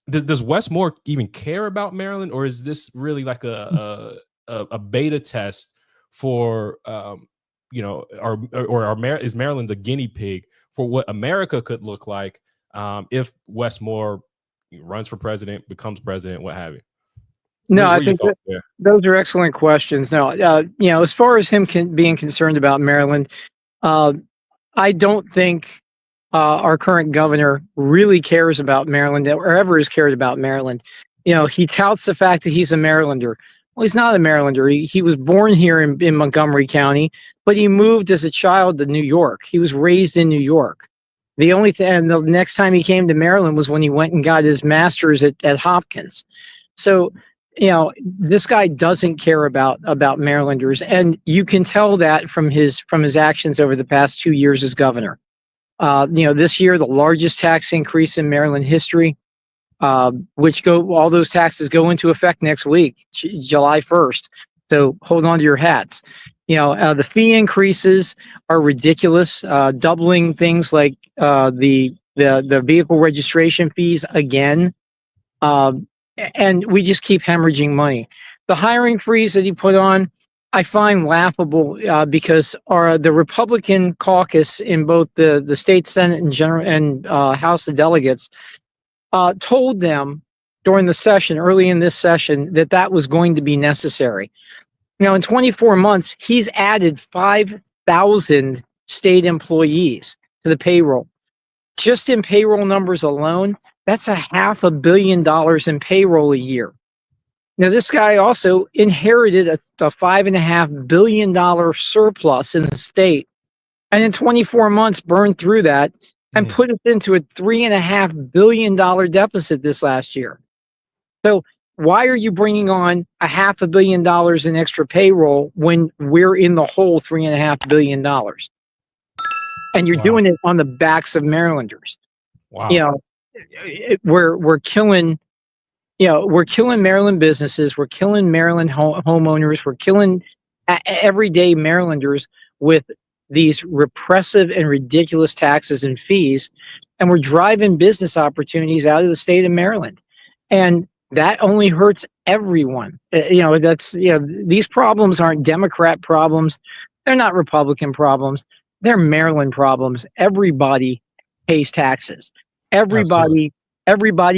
does Wes Moore even care about Maryland, or is this really like a beta test for is Maryland the guinea pig for what America could look like if Wes Moore runs for president, becomes president, what have you? No, I think those are excellent questions. No, as far as him being concerned about Maryland, I don't think our current governor really cares about Maryland or ever has cared about Maryland. He touts the fact that he's a Marylander. Well, he's not a Marylander. He was born here in Montgomery County, but he moved as a child to New York. He was raised in New York. And the next time he came to Maryland was when he went and got his master's at Hopkins. So, this guy doesn't care about Marylanders, and you can tell that from his actions over the past 2 years as governor. This year, the largest tax increase in Maryland history, all those taxes go into effect next week, July 1st. So hold on to your hats. The fee increases are ridiculous, doubling things like the vehicle registration fees again. And we just keep hemorrhaging money. The hiring freeze that he put on, I find laughable because the Republican caucus in both the state Senate and House of Delegates told them during the session, early in this session, that was going to be necessary. In 24 months, he's added 5,000 state employees to the payroll. Just in payroll numbers alone, that's $500 million in payroll a year. Now, this guy also inherited a $5.5 billion surplus in the state, and in 24 months burned through that and put us into a $3.5 billion deficit this last year. So why are you bringing on $500 million in extra payroll when we're in the whole $3.5 billion? And you're doing it on the backs of Marylanders. Wow. We're killing. We're killing Maryland businesses. We're killing Maryland homeowners. We're killing everyday Marylanders with these repressive and ridiculous taxes and fees, and we're driving business opportunities out of the state of Maryland, and that only hurts everyone. These problems aren't Democrat problems. They're not Republican problems. They're Maryland problems. Everybody pays taxes. Everybody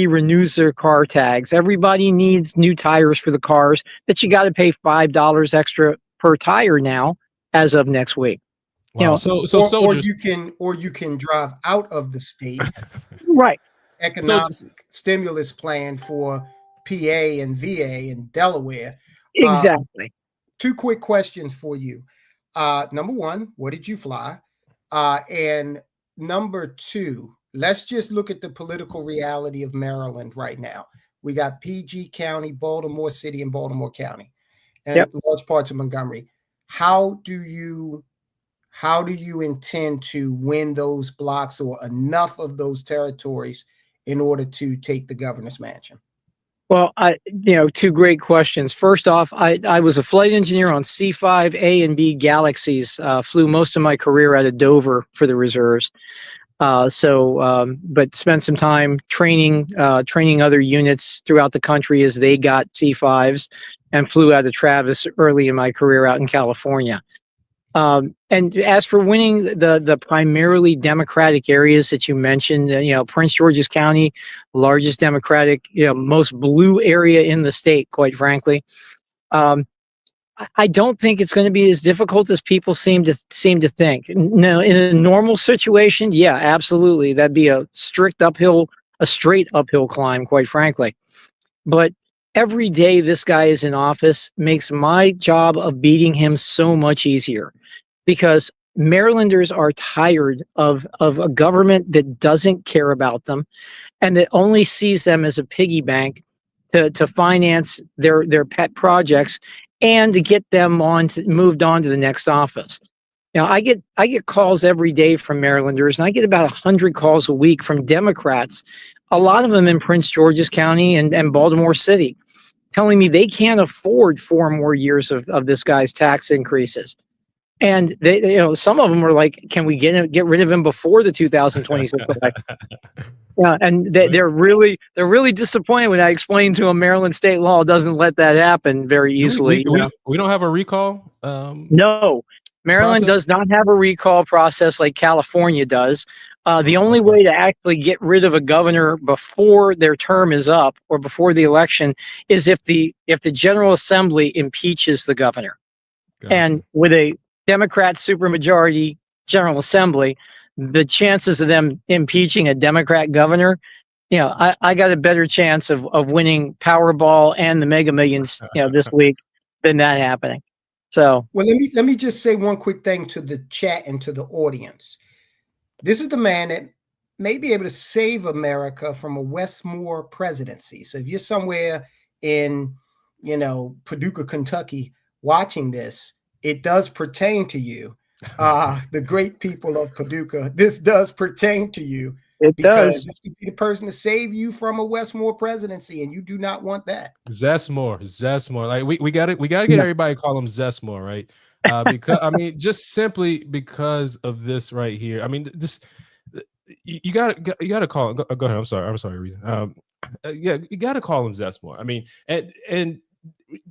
renews their car tags. Everybody needs new tires for the cars that you got to pay $5 extra per tire now as of next week. Wow. Or you can drive out of the state. Right. Economic stimulus plan for PA and VA and Delaware. Exactly. 2 quick questions for you. Number 1, where did you fly? And number 2, let's just look at the political reality of Maryland right now. We got PG County, Baltimore City, and Baltimore County, and large parts of Montgomery. How do you intend to win those blocks or enough of those territories in order to take the governor's mansion? Well, 2 great questions. First off, I was a flight engineer on C-5A and B Galaxies. Flew most of my career out of Dover for the reserves. But spent some time training other units throughout the country as they got C-5s, and flew out of Travis early in my career out in California. And as for winning the primarily Democratic areas that you mentioned, Prince George's County, largest Democratic, most blue area in the state, quite frankly. I don't think it's going to be as difficult as people seem to think. No, in a normal situation, yeah, absolutely, that'd be a straight uphill climb, quite frankly. But every day this guy is in office makes my job of beating him so much easier, because Marylanders are tired of a government that doesn't care about them and that only sees them as a piggy bank to finance their pet projects and to get them moved on to the next office. I get calls every day from Marylanders, and I get about 100 calls a week from Democrats, a lot of them in Prince George's County and Baltimore City, telling me they can't afford 4 more years of this guy's tax increases. And they, some of them were like, "Can we get rid of him before the 2026 election?" Yeah, and they're really disappointed when I explain to them Maryland state law doesn't let that happen very easily. We don't have a recall. No, Maryland does not have a recall process like California does. The only way to actually get rid of a governor before their term is up or before the election is if the General Assembly impeaches the governor. Gotcha. And with a Democrat supermajority General Assembly, the chances of them impeaching a Democrat governor, I got a better chance of winning Powerball and the Mega Millions, this week than that happening. So, well, let me just say one quick thing to the chat and to the audience. This is the man that may be able to save America from a Wes Moore presidency. So if you're somewhere in, Paducah, Kentucky, watching this, it does pertain to you. The great people of Paducah, this does pertain to you. It does. This could be the person to save you from a Wes Moore presidency, and you do not want that. Zesmore. Like we got to get everybody to call him Zesmore, right? Because I mean, just simply because of this right here. I mean, just you got to call him. Go ahead. I'm sorry, Reason. Yeah, you got to call him Zesmore. I mean, and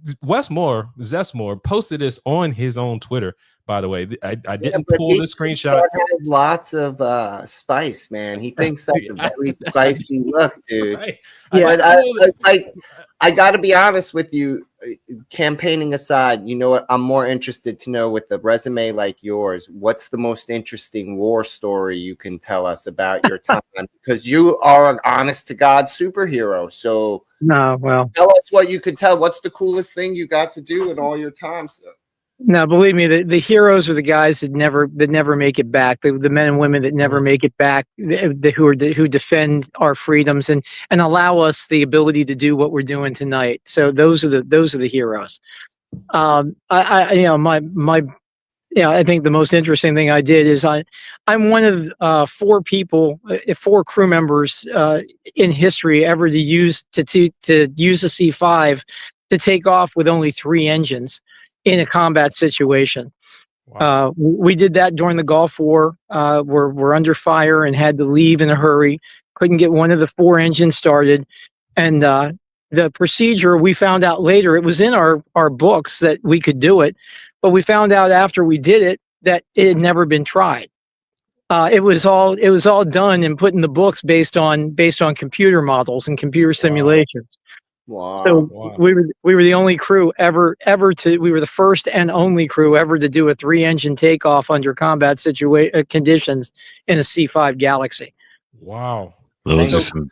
Zesmore posted this on his own Twitter. By the way, I didn't pull the screenshot. Has lots of spice, man. He thinks that's a very spicy look, dude. Right. Yeah. But I got to be honest with you. Campaigning aside, you know what? I'm more interested to know, with a resume like yours, what's the most interesting war story you can tell us about your time? Because you are an honest to God superhero. So no, well, tell us what you could tell. What's the coolest thing you got to do in all your time? So. No, believe me, the heroes are the guys that never make it back. The men and women that never make it back, who defend our freedoms and allow us the ability to do what we're doing tonight. So those are the heroes. I think the most interesting thing I did is I'm one of 4 crew members in history ever to use a C-5 to take off with only 3 engines in a combat situation. Wow. We did that during the Gulf War. We're under fire and had to leave in a hurry. Couldn't get one of the 4 engines started. And the procedure, we found out later, it was in our books that we could do it, but we found out after we did it that it had never been tried. It was all done and put in the books based on computer models and computer simulations. Wow. So we were the only crew ever to. We were the first and only crew ever to do a 3-engine takeoff under combat conditions in a C-5 Galaxy. Wow. Those are some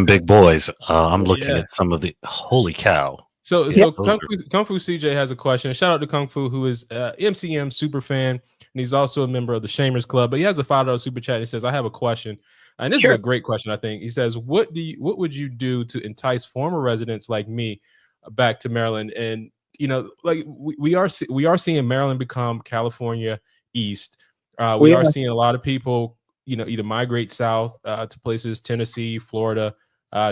big boys. I'm looking at some of the, holy cow. So Kung Fu CJ has a question. Shout out to Kung Fu, who is MCM super fan, and he's also a member of the Shamers Club. But he has a $5 super chat. He says, "I have a question." And this is a great question, I think. He says, what would you do to entice former residents like me back to Maryland? And, like we are seeing Maryland become California East. We are seeing a lot of people, either migrate south to places, Tennessee, Florida,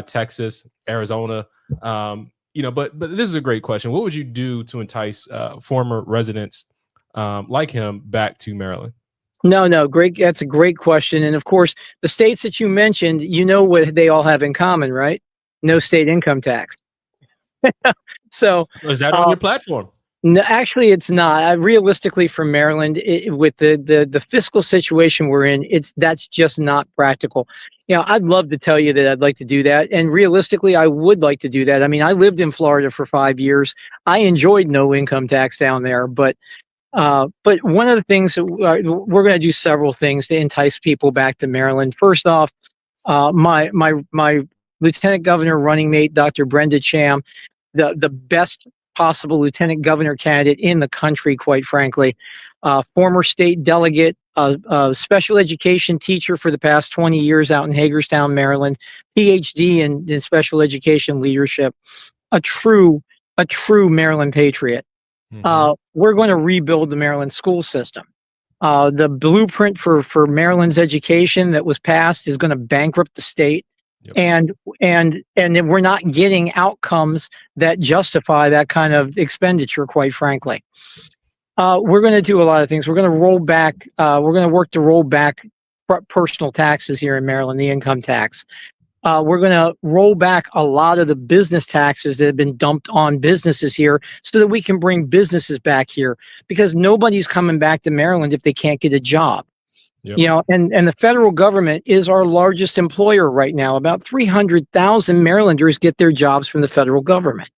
Texas, Arizona. But this is a great question. What would you do to entice former residents like him back to Maryland? No, great. That's a great question. And of course, the states that you mentioned, what they all have in common, right? No state income tax. So is that on your platform? No, actually, it's not. Realistically, for Maryland, with the fiscal situation we're in, that's just not practical. I'd love to tell you that I'd like to do that, and realistically, I would like to do that. I mean, I lived in Florida for 5 years. I enjoyed no income tax down there, but one of the things that we're going to do several things to entice people back to Maryland. First off, my lieutenant governor running mate, Dr. Brenda Cham, the best possible lieutenant governor candidate in the country, quite frankly, former state delegate, special education teacher for the past 20 years out in Hagerstown, Maryland, PhD in special education leadership, a true Maryland patriot. We're going to rebuild the Maryland school system. The blueprint for Maryland's education that was passed is going to bankrupt the state. Yep. And we're not getting outcomes that justify that kind of expenditure, quite frankly. We're going to do a lot of things. We're going to roll back. We're going to work to roll back personal taxes here in Maryland, the income tax. We're going to roll back a lot of the business taxes that have been dumped on businesses here so that we can bring businesses back here, because nobody's coming back to Maryland if they can't get a job. Yep. You know, and the federal government is our largest employer right now. About 300,000 Marylanders get their jobs from the federal government.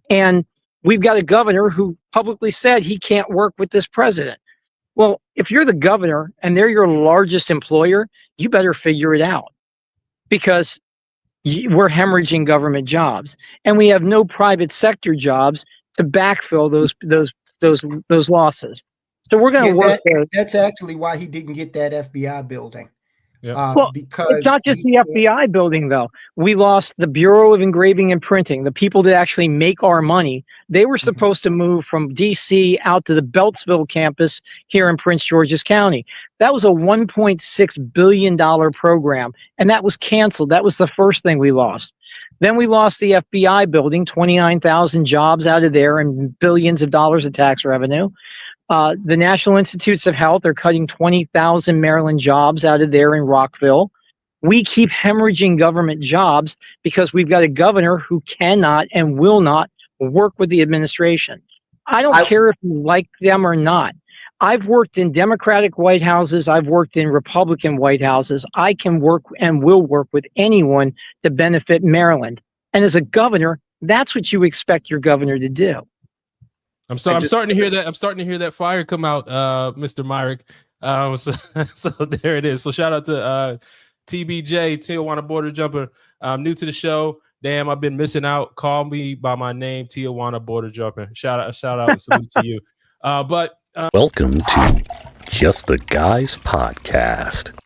And we've got a governor who publicly said he can't work with this president. Well, if you're the governor and they're your largest employer, you better figure it out, because we're hemorrhaging government jobs, and we have no private sector jobs to backfill those losses. So we're going to work there. That's actually why he didn't get that FBI building. Yeah. Well, because it's not just the FBI building, though. We lost the Bureau of Engraving and Printing, the people that actually make our money. They were supposed to move from D.C. out to the Beltsville campus here in Prince George's County. That was a $1.6 billion program, and that was canceled. That was the first thing we lost. Then we lost the FBI building, 29,000 jobs out of there and billions of dollars of tax revenue. The National Institutes of Health are cutting 20,000 Maryland jobs out of there in Rockville. We keep hemorrhaging government jobs because we've got a governor who cannot and will not work with the administration. I don't care if you like them or not. I've worked in Democratic White Houses. I've worked in Republican White Houses. I can work and will work with anyone to benefit Maryland. And as a governor, that's what you expect your governor to do. I'm starting to hear that. I'm starting to hear that fire come out, Mr. Myrick. So there it is. So shout out to TBJ, Tijuana Border Jumper. I'm new to the show. Damn, I've been missing out. Call me by my name, Tijuana Border Jumper. Shout out, salute to you. Welcome to Just the Guys Podcast.